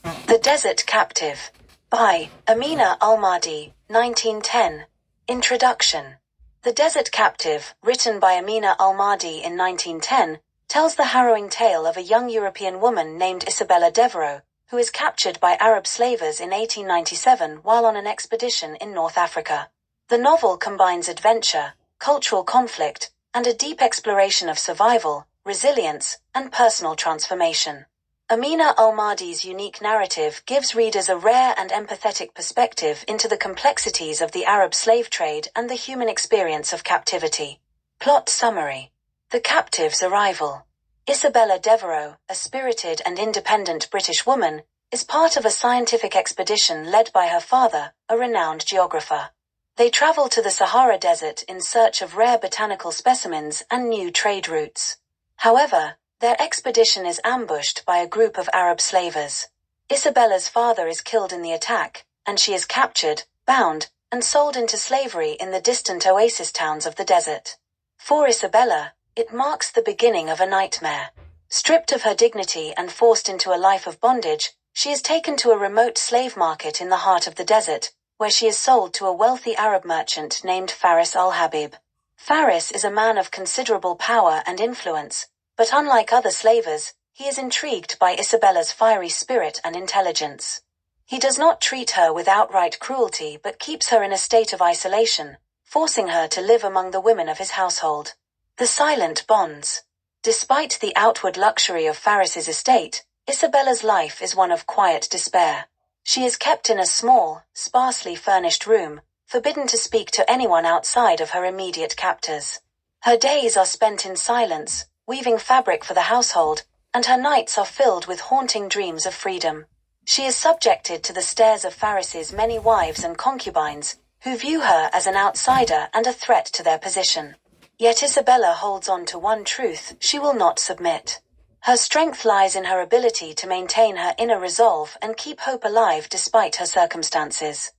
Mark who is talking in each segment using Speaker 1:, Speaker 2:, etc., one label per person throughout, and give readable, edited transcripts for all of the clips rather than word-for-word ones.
Speaker 1: The Desert Captive by Amina Al-Mahdi, 1910. Introduction. The Desert Captive, written by Amina Al-Mahdi in 1910, tells the harrowing tale of a young European woman named Isabella Devereux, who is captured by Arab slavers in 1897 while on an expedition in North Africa. The novel combines adventure, cultural conflict, and a deep exploration of survival, resilience, and personal transformation. Amina Al-Mahdi's unique narrative gives readers a rare and empathetic perspective into the complexities of the Arab slave trade and the human experience of captivity. Plot summary. The captive's arrival. Isabella Devereux, a spirited and independent British woman, is part of a scientific expedition led by her father, a renowned geographer. They travel to the Sahara Desert in search of rare botanical specimens and new trade routes. However, their expedition is ambushed by a group of Arab slavers. Isabella's father is killed in the attack, and she is captured, bound, and sold into slavery in the distant oasis towns of the desert. For Isabella, it marks the beginning of a nightmare. Stripped of her dignity and forced into a life of bondage, she is taken to a remote slave market in the heart of the desert, where she is sold to a wealthy Arab merchant named Faris al-Habib. Faris is a man of considerable power and influence, but unlike other slavers, he is intrigued by Isabella's fiery spirit and intelligence. He does not treat her with outright cruelty but keeps her in a state of isolation, forcing her to live among the women of his household. The silent bonds. Despite the outward luxury of Faris's estate, Isabella's life is one of quiet despair. She is kept in a small, sparsely furnished room, forbidden to speak to anyone outside of her immediate captors. Her days are spent in silence, weaving fabric for the household, and her nights are filled with haunting dreams of freedom. She is subjected to the stares of Faris's many wives and concubines, who view her as an outsider and a threat to their position. Yet Isabella holds on to one truth: she will not submit. Her strength lies in her ability to maintain her inner resolve and keep hope alive despite her circumstances.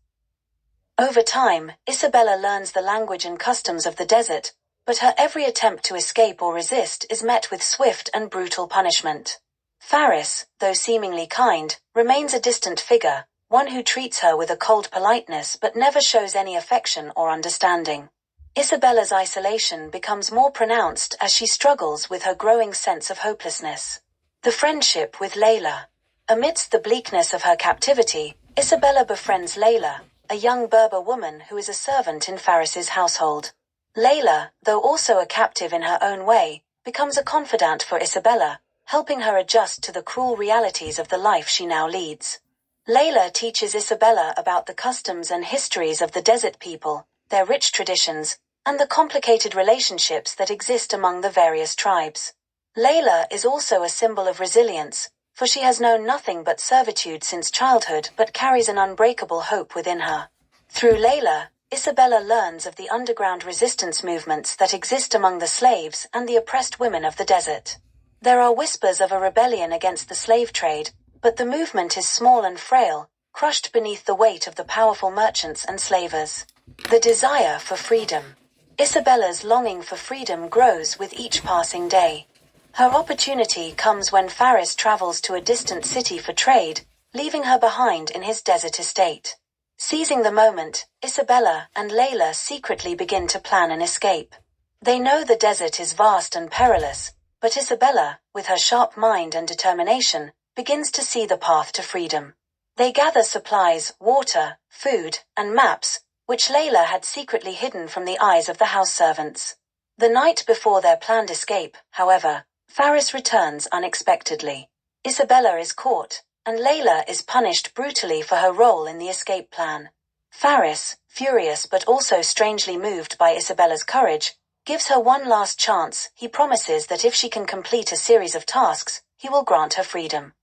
Speaker 1: Over time, Isabella learns the language and customs of the desert, but her every attempt to escape or resist is met with swift and brutal punishment. Faris, though seemingly kind, remains a distant figure, one who treats her with a cold politeness but never shows any affection or understanding. Isabella's isolation becomes more pronounced as she struggles with her growing sense of hopelessness. The friendship with Layla. Amidst the bleakness of her captivity, Isabella befriends Layla, a young Berber woman who is a servant in Faris's household. Layla, though also a captive in her own way, becomes a confidant for Isabella, helping her adjust to the cruel realities of the life she now leads. Layla teaches Isabella about the customs and histories of the desert people, their rich traditions, and the complicated relationships that exist among the various tribes. Layla is also a symbol of resilience, for she has known nothing but servitude since childhood but carries an unbreakable hope within her. Through Layla, Isabella learns of the underground resistance movements that exist among the slaves and the oppressed women of the desert. There are whispers of a rebellion against the slave trade, but the movement is small and frail, crushed beneath the weight of the powerful merchants and slavers. The desire for freedom. Isabella's longing for freedom grows with each passing day. Her opportunity comes when Faris travels to a distant city for trade, leaving her behind in his desert estate. Seizing the moment, Isabella and Layla secretly begin to plan an escape. They know the desert is vast and perilous, but Isabella, with her sharp mind and determination, begins to see the path to freedom. They gather supplies, water, food, and maps, which Layla had secretly hidden from the eyes of the house servants. The night before their planned escape, however, Faris returns unexpectedly. Isabella is caught, and Layla is punished brutally for her role in the escape plan. Faris, furious but also strangely moved by Isabella's courage, gives her one last chance. He promises that if she can complete a series of tasks, he will grant her freedom.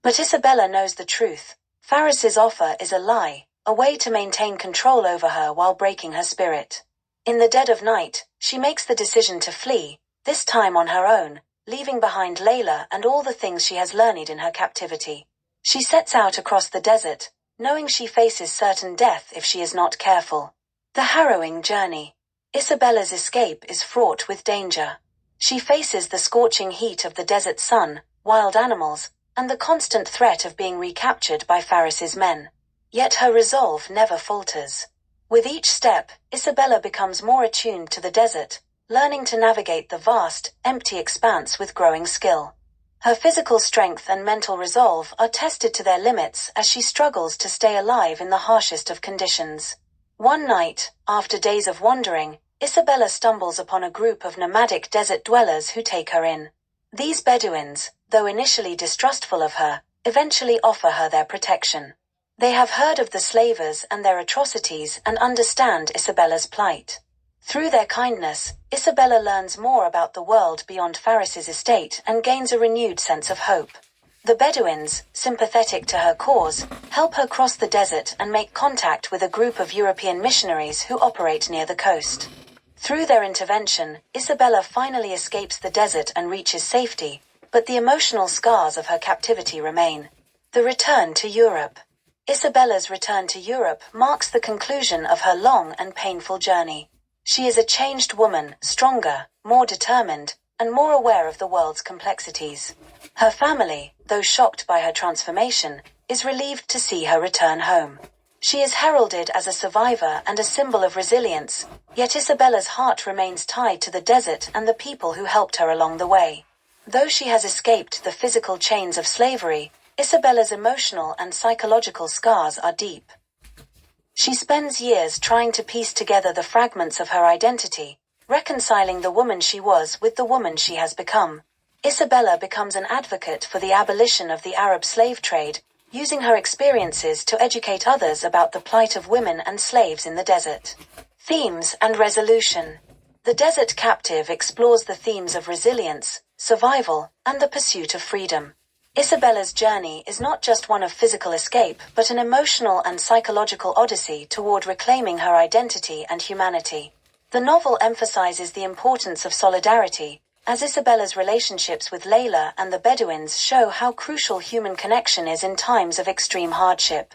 Speaker 1: But Isabella knows the truth. Faris's offer is a lie, a way to maintain control over her while breaking her spirit. In the dead of night, she makes the decision to flee, this time on her own, leaving behind Layla and all the things she has learned in her captivity. She sets out across the desert, knowing she faces certain death if she is not careful. The harrowing journey. Isabella's escape is fraught with danger. She faces the scorching heat of the desert sun, wild animals, and the constant threat of being recaptured by Faris's men. Yet her resolve never falters. With each step, Isabella becomes more attuned to the desert, learning to navigate the vast, empty expanse with growing skill. Her physical strength and mental resolve are tested to their limits as she struggles to stay alive in the harshest of conditions. One night, after days of wandering, Isabella stumbles upon a group of nomadic desert dwellers who take her in. These Bedouins, though initially distrustful of her, eventually offer her their protection. They have heard of the slavers and their atrocities and understand Isabella's plight. Through their kindness, Isabella learns more about the world beyond Faris's estate and gains a renewed sense of hope. The Bedouins, sympathetic to her cause, help her cross the desert and make contact with a group of European missionaries who operate near the coast. Through their intervention, Isabella finally escapes the desert and reaches safety, but the emotional scars of her captivity remain. The return to Europe. Isabella's return to Europe marks the conclusion of her long and painful journey. She is a changed woman, stronger, more determined, and more aware of the world's complexities. Her family, though shocked by her transformation, is relieved to see her return home. She is heralded as a survivor and a symbol of resilience, yet Isabella's heart remains tied to the desert and the people who helped her along the way. Though she has escaped the physical chains of slavery, Isabella's emotional and psychological scars are deep. She spends years trying to piece together the fragments of her identity, reconciling the woman she was with the woman she has become. Isabella becomes an advocate for the abolition of the Arab slave trade, using her experiences to educate others about the plight of women and slaves in the desert. Themes and resolution. The Desert Captive explores the themes of resilience, survival, and the pursuit of freedom. Isabella's journey is not just one of physical escape, but an emotional and psychological odyssey toward reclaiming her identity and humanity. The novel emphasizes the importance of solidarity, as Isabella's relationships with Layla and the Bedouins show how crucial human connection is in times of extreme hardship.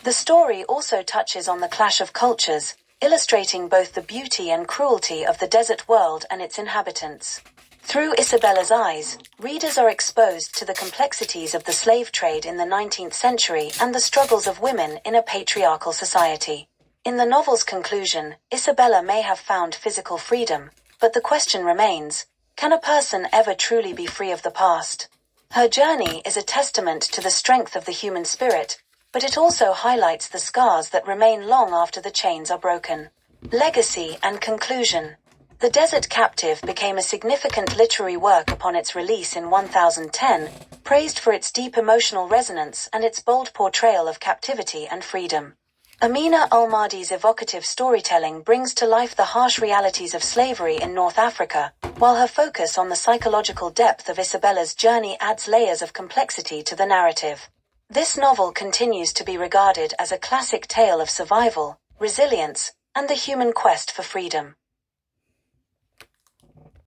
Speaker 1: The story also touches on the clash of cultures, illustrating both the beauty and cruelty of the desert world and its inhabitants. Through Isabella's eyes, readers are exposed to the complexities of the slave trade in the 19th century and the struggles of women in a patriarchal society. In the novel's conclusion, Isabella may have found physical freedom, but the question remains, can a person ever truly be free of the past? Her journey is a testament to the strength of the human spirit, but it also highlights the scars that remain long after the chains are broken. Legacy and conclusion. The Desert Captive became a significant literary work upon its release in 1010, praised for its deep emotional resonance and its bold portrayal of captivity and freedom. Amina Al-Mahdi's evocative storytelling brings to life the harsh realities of slavery in North Africa, while her focus on the psychological depth of Isabella's journey adds layers of complexity to the narrative. This novel continues to be regarded as a classic tale of survival, resilience, and the human quest for freedom.